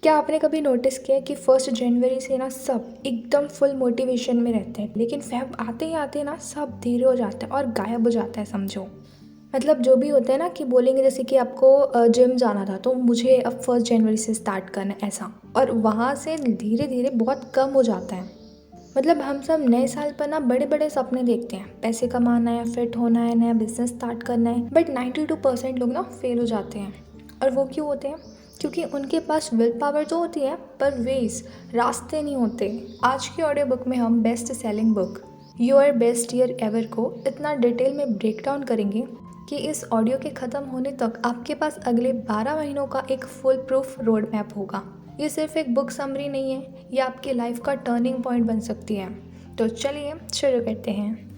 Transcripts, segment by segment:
क्या आपने कभी नोटिस किया है कि 1 जनवरी से ना सब एकदम फुल मोटिवेशन में रहते हैं, लेकिन फेब आते ही आते ना सब धीरे हो जाता है और गायब हो जाता है समझो। मतलब जो भी होता है ना कि बोलेंगे जैसे कि आपको जिम जाना था तो मुझे अब 1 जनवरी से स्टार्ट करना है ऐसा, और वहाँ से धीरे धीरे बहुत कम हो जाता है। मतलब हम सब नए साल पर ना बड़े बड़े सपने देखते हैं, पैसे कमाना है, फिट होना है, नया बिजनेस स्टार्ट करना है, बट 92% लोग ना फेल हो जाते हैं। और वो क्यों होते हैं? क्योंकि उनके पास विल पावर तो होती है पर वेज रास्ते नहीं होते। आज की ऑडियो बुक में हम best selling book your best year ever को इतना डिटेल में ब्रेक डाउन करेंगे कि इस ऑडियो के ख़त्म होने तक आपके पास अगले 12 महीनों का एक फुल प्रूफ रोड मैप होगा। ये सिर्फ एक बुक समरी नहीं है, ये आपकी लाइफ का टर्निंग पॉइंट बन सकती है। तो चलिए शुरू करते हैं।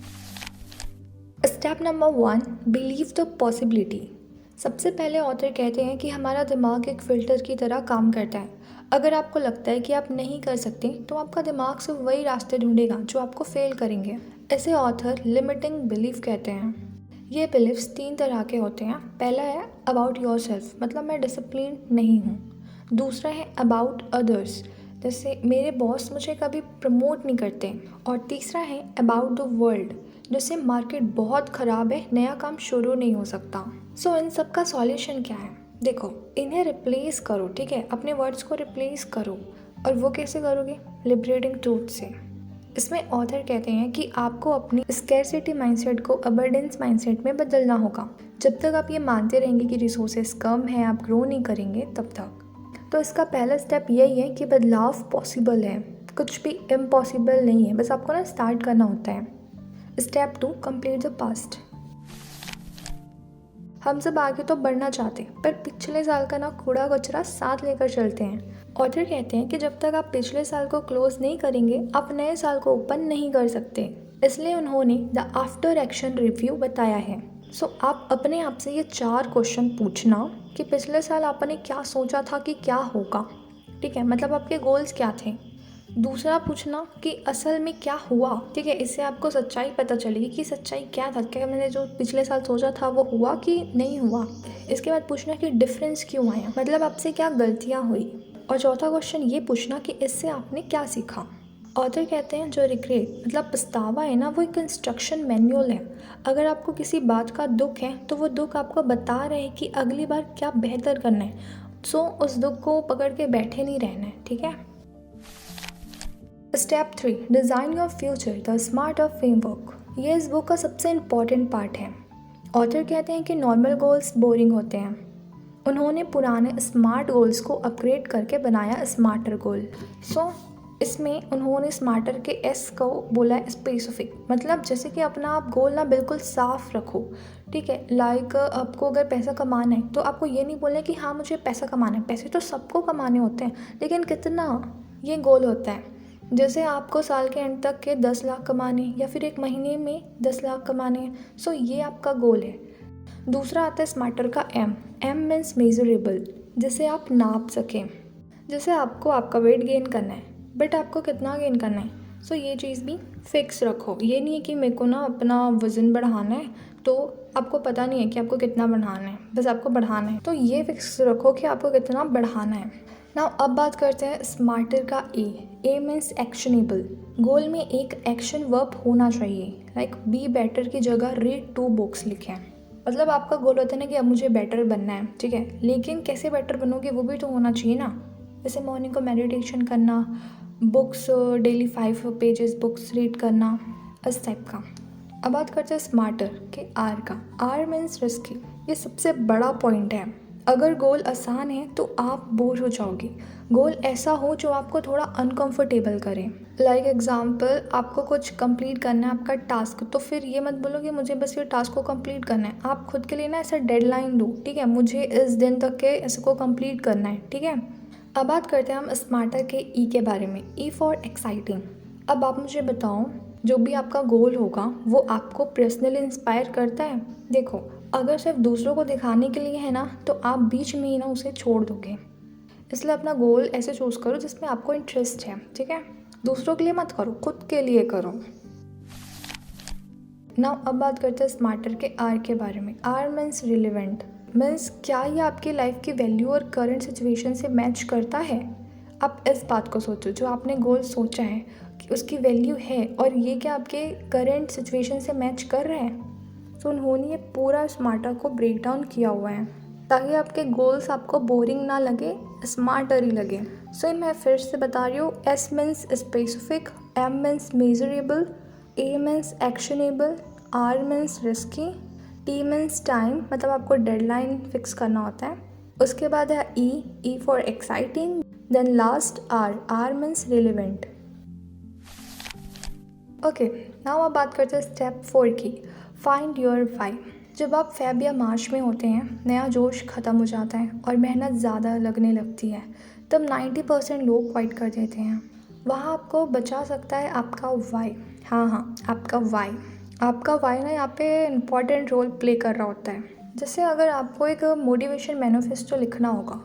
Step number 1, believe the possibility. सबसे पहले ऑथर कहते हैं कि हमारा दिमाग एक फ़िल्टर की तरह काम करता है। अगर आपको लगता है कि आप नहीं कर सकते तो आपका दिमाग सिर्फ वही रास्ते ढूंढेगा जो आपको फेल करेंगे। ऐसे ऑथर लिमिटिंग बिलीफ कहते हैं। ये बिलीव्स 3 तरह के होते हैं। पहला है अबाउट योर सेल्फ, मतलब मैं डिसिप्लिन नहीं हूँ। दूसरा है अबाउट अदर्स, जैसे मेरे बॉस मुझे कभी प्रमोट नहीं करते। और तीसरा है अबाउट द वर्ल्ड, जैसे मार्केट बहुत ख़राब है, नया काम शुरू नहीं हो सकता। सो इन सब का सॉल्यूशन क्या है? देखो, इन्हें रिप्लेस करो, ठीक है, अपने वर्ड्स को रिप्लेस करो। और वो कैसे करोगे? लिबरेटिंग ट्रूथ से। इसमें ऑथर कहते हैं कि आपको अपनी स्कैरसिटी माइंडसेट को अबंडेंस माइंडसेट में बदलना होगा। जब तक आप ये मानते रहेंगे कि रिसोर्सेज कम है, आप ग्रो नहीं करेंगे तब तक। तो इसका पहला स्टेप यही है कि बदलाव पॉसिबल है, कुछ भी इम्पॉसिबल नहीं है, बस आपको ना स्टार्ट करना होता है। Step 2, complete the past. हम सब आगे तो बढ़ना चाहते हैं पर पिछले साल का ना कूड़ा कचरा साथ लेकर चलते हैं। ऑथर कहते हैं कि जब तक आप पिछले साल को क्लोज नहीं करेंगे आप नए साल को ओपन नहीं कर सकते। इसलिए उन्होंने द आफ्टर एक्शन रिव्यू बताया है। सो आप अपने आप से ये 4 क्वेश्चन पूछना कि पिछले साल आपने क्या सोचा था कि क्या होगा, ठीक है, मतलब आपके गोल्स क्या थे। दूसरा पूछना कि असल में क्या हुआ, ठीक है, इससे आपको सच्चाई पता चलेगी कि सच्चाई क्या था, क्या मैंने जो पिछले साल सोचा था वो हुआ कि नहीं हुआ। इसके बाद पूछना कि डिफरेंस क्यों आया, मतलब आपसे क्या गलतियाँ हुई। और चौथा क्वेश्चन ये पूछना कि इससे आपने क्या सीखा। ऑथर कहते हैं जो रिग्रेट मतलब पछतावा है ना, वो एक इंस्ट्रक्शन मैनुअल है। अगर आपको किसी बात का दुख है तो वो दुख आपको बता रहे हैं कि अगली बार क्या बेहतर करना है। सो उस दुख को पकड़ के बैठे नहीं रहना है, ठीक है। Step 3, design your future the smarter framework. ये इस बुक का सबसे इम्पॉर्टेंट पार्ट है। ऑथर कहते हैं कि नॉर्मल गोल्स बोरिंग होते हैं। उन्होंने पुराने स्मार्ट गोल्स को अपग्रेड करके बनाया स्मार्टर गोल। सो इसमें उन्होंने स्मार्टर के एस को बोला है स्पेसिफिक, मतलब जैसे कि अपना आप गोल ना बिल्कुल साफ रखो, ठीक है। लाइक आपको अगर पैसा कमाना है तो आपको ये नहीं बोलना है कि हाँ मुझे पैसा कमाना है। पैसे तो सबको कमाने होते हैं लेकिन कितना, ये गोल होता है। जैसे आपको साल के एंड तक के 10 लाख कमाने या फिर एक महीने में 10 लाख कमाने हैं। सो ये आपका गोल है। दूसरा आता है स्मार्टर का एम। एम मीन्स मेजरेबल, जिसे आप नाप सकें। जैसे आपको आपका वेट गेन करना है बट आपको कितना गेन करना है, सो ये चीज़ भी फिक्स रखो। ये नहीं है कि मेरे को ना अपना वज़न बढ़ाना है तो आपको पता नहीं है कि आपको कितना बढ़ाना है, बस आपको बढ़ाना है, तो ये फिक्स रखो कि आपको कितना बढ़ाना है। नाउ अब बात करते हैं स्मार्टर का ए। ए मीन्स एक्शनेबल। गोल में एक एक्शन वर्ब होना चाहिए, लाइक बी बेटर की जगह रीड 2 बुक्स लिखें। मतलब आपका गोल होता है ना कि अब मुझे बेटर बनना है, ठीक है, लेकिन कैसे बेटर बनोगे वो भी तो होना चाहिए ना। जैसे मॉर्निंग को मेडिटेशन करना, books daily 5 pages books read करना, इस टाइप का। अब बात करते हैं स्मार्टर के आर का। R means risky. ये सबसे बड़ा पॉइंट है। अगर गोल आसान है तो आप बोर हो जाओगे। गोल ऐसा हो जो आपको थोड़ा अनकंफर्टेबल करे। लाइक एग्जांपल, आपको कुछ कंप्लीट करना है आपका टास्क, तो फिर ये मत बोलो कि मुझे बस ये टास्क को कंप्लीट करना है। आप खुद के लिए ना ऐसा डेडलाइन दो, ठीक है, मुझे इस दिन तक के इसको कंप्लीट करना है, ठीक है। अब बात करते हैं हम स्मार्टर के ई के बारे में। ई फॉर एक्साइटिंग। अब आप मुझे बताओ, जो भी आपका गोल होगा वो आपको पर्सनली इंस्पायर करता है? देखो, अगर सिर्फ दूसरों को दिखाने के लिए है ना तो आप बीच में ही ना उसे छोड़ दोगे। इसलिए अपना गोल ऐसे चूज़ करो जिसमें आपको इंटरेस्ट है, ठीक है। दूसरों के लिए मत करो, खुद के लिए करो। नाउ अब बात करते हैं स्मार्टर के आर के बारे में। Are means relevant. मीन्स क्या ये आपकी लाइफ की वैल्यू और करंट सिचुएशन से मैच करता है? आप इस बात को सोचो, जो आपने गोल सोचा है कि उसकी वैल्यू है और ये क्या आपके करंट सिचुएशन से मैच कर रहे हैं? तो उन्होंने ये पूरा स्मार्टर को ब्रेक डाउन किया हुआ है ताकि आपके गोल्स आपको बोरिंग ना लगे, स्मार्टर ही लगे। सो मैं फिर से बता रही हूँ, S means specific, M means measurable, A means actionable, R means risky, T means time, मतलब आपको डेडलाइन फिक्स करना होता है। उसके बाद है E for exciting, then last R means relevant. Okay, now आप बात करते हैं स्टेप 4 की, फाइंड योर वाई। जब आप फेब या मार्च में होते हैं, नया जोश ख़त्म हो जाता है और मेहनत ज़्यादा लगने लगती है, तब 90% लोग क्वाइट कर देते हैं। वहाँ आपको बचा सकता है आपका वाई। हाँ, आपका वाई। आपका वाई ना यहाँ पे इम्पॉर्टेंट रोल प्ले कर रहा होता है। जैसे अगर आपको एक मोटिवेशन मैनिफेस्टो लिखना होगा,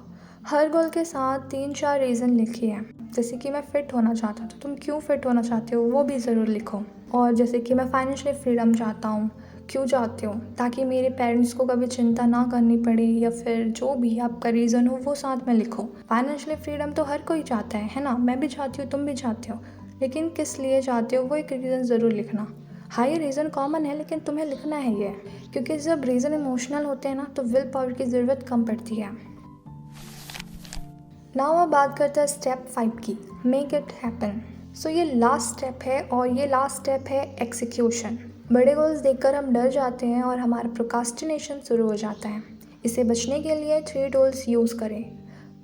हर गोल के साथ 3-4 रीज़न लिखिए हैं। जैसे कि मैं फ़िट होना चाहता हूँ, तो तुम क्यों फ़िट होना चाहते हो वो भी ज़रूर लिखो। और जैसे कि मैं फाइनेंशियली फ्रीडम चाहता हूँ, क्यों चाहते हो? ताकि मेरे पेरेंट्स को कभी चिंता ना करनी पड़े, या फिर जो भी आपका रीज़न हो वो साथ में लिखो। फाइनेंशियली फ्रीडम तो हर कोई चाहता है ना? मैं भी चाहती हूँ, तुम भी चाहते हो, लेकिन किस लिए चाहते हो वो एक रीज़न ज़रूर लिखना। हाँ, ये रीज़न कॉमन है लेकिन तुम्हें लिखना है ये, क्योंकि जब रीज़न इमोशनल होते हैं ना तो विल पावर की ज़रूरत कम पड़ती है। नाउ अब बात करते हैं स्टेप 5 की, मेक इट हैपन। सो ये लास्ट स्टेप है और ये लास्ट स्टेप है एक्सिक्यूशन। बड़े गोल्स देखकर हम डर जाते हैं और हमारा प्रोक्रास्टिनेशन शुरू हो जाता है। इसे बचने के लिए 3 टूल्स यूज़ करें।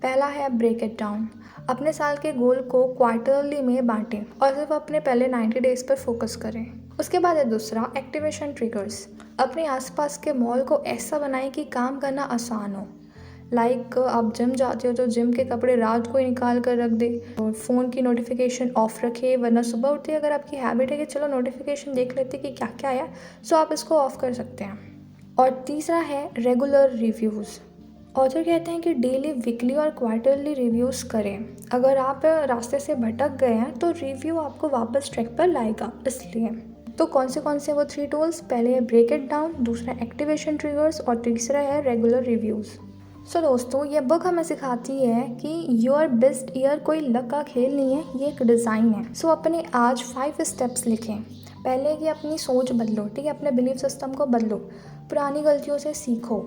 पहला है ब्रेक इट डाउन। अपने साल के गोल को क्वार्टरली में बांटें और सिर्फ अपने पहले 90 डेज़ पर फोकस करें। उसके बाद है दूसरा, एक्टिवेशन ट्रिगर्स। अपने आसपास के माहौल को ऐसा बनाएं कि काम करना आसान हो। लाइक आप जिम जाते हो तो जिम के कपड़े रात को ही निकाल कर रख दे और फ़ोन की नोटिफिकेशन ऑफ रखे, वरना सुबह उठते अगर आपकी हैबिट है कि चलो नोटिफिकेशन देख लेते कि क्या क्या आया, सो आप इसको ऑफ कर सकते हैं। और तीसरा है रेगुलर रिव्यूज़। ऑथर कहते हैं कि डेली, वीकली और क्वार्टरली रिव्यूज़ करें। अगर आप रास्ते से भटक गए हैं तो रिव्यू आपको वापस ट्रैक पर लाएगा। इसलिए तो कौन से वो 3 टूल्स? पहले है ब्रेक इट डाउन, दूसरा एक्टिवेशन ट्रिगर्स और तीसरा है रेगुलर रिव्यूज़। सो दोस्तों, ये बुक हमें सिखाती है कि योर बेस्ट ईयर कोई लक का खेल नहीं है, ये एक डिज़ाइन है। सो अपने आज 5 स्टेप्स लिखें। पहले कि अपनी सोच बदलो, ठीक है, अपने बिलीफ सिस्टम को बदलो, पुरानी गलतियों से सीखो,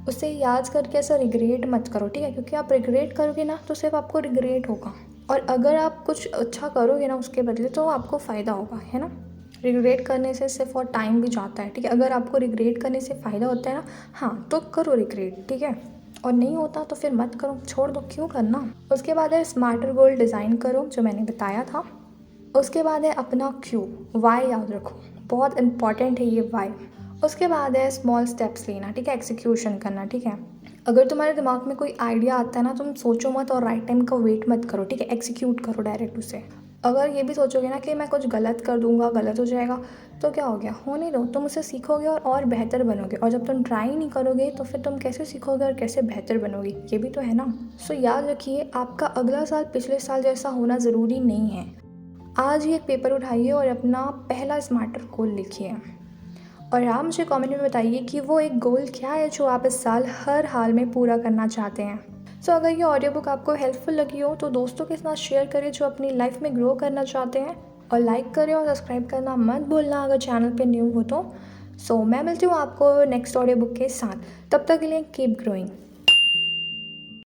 उसे याद करके ऐसा रिग्रेट मत करो, ठीक है, क्योंकि आप रिग्रेट करोगे ना तो सिर्फ आपको रिग्रेट होगा, और अगर आप कुछ अच्छा करोगे ना उसके बदले तो आपको फ़ायदा होगा, है ना। रिग्रेट करने से सिर्फ और टाइम भी जाता है, ठीक है। अगर आपको रिग्रेट करने से फ़ायदा होता है ना, हाँ, तो करो रिग्रेट, ठीक है, और नहीं होता तो फिर मत करो, छोड़ दो, क्यों करना। उसके बाद है स्मार्टर गोल डिज़ाइन करो, जो मैंने बताया था। उसके बाद है अपना क्यों, वाई याद रखो, बहुत इंपॉर्टेंट है ये वाई। उसके बाद है स्मॉल स्टेप्स लेना, ठीक है, एक्सिक्यूशन करना, ठीक है। अगर तुम्हारे दिमाग में कोई आइडिया आता है ना, तुम सोचो मत और राइट टाइम का वेट मत करो, ठीक है, एक्सिक्यूट करो डायरेक्ट उसे। अगर ये भी सोचोगे ना कि मैं कुछ गलत कर दूंगा, गलत हो जाएगा, तो क्या हो गया, होने दो, तुम उससे सीखोगे और बेहतर बनोगे। और जब तुम ट्राई नहीं करोगे तो फिर तुम कैसे सीखोगे और कैसे बेहतर बनोगे, ये भी तो है ना। सो याद रखिए, आपका अगला साल पिछले साल जैसा होना ज़रूरी नहीं है। आज ही एक पेपर उठाइए और अपना पहला स्मार्टर गोल लिखिए, और आप मुझे कमेंट में बताइए कि वो एक गोल क्या है जो आप इस साल हर हाल में पूरा करना चाहते हैं। सो अगर ये ऑडियो बुक आपको हेल्पफुल लगी हो तो दोस्तों के साथ शेयर करें जो अपनी लाइफ में ग्रो करना चाहते हैं, और लाइक करें और सब्सक्राइब करना मत भूलना अगर चैनल पे न्यू हो तो। सो मैं मिलती हूँ आपको नेक्स्ट ऑडियो बुक के साथ, तब तक के लिए कीप ग्रोइंग।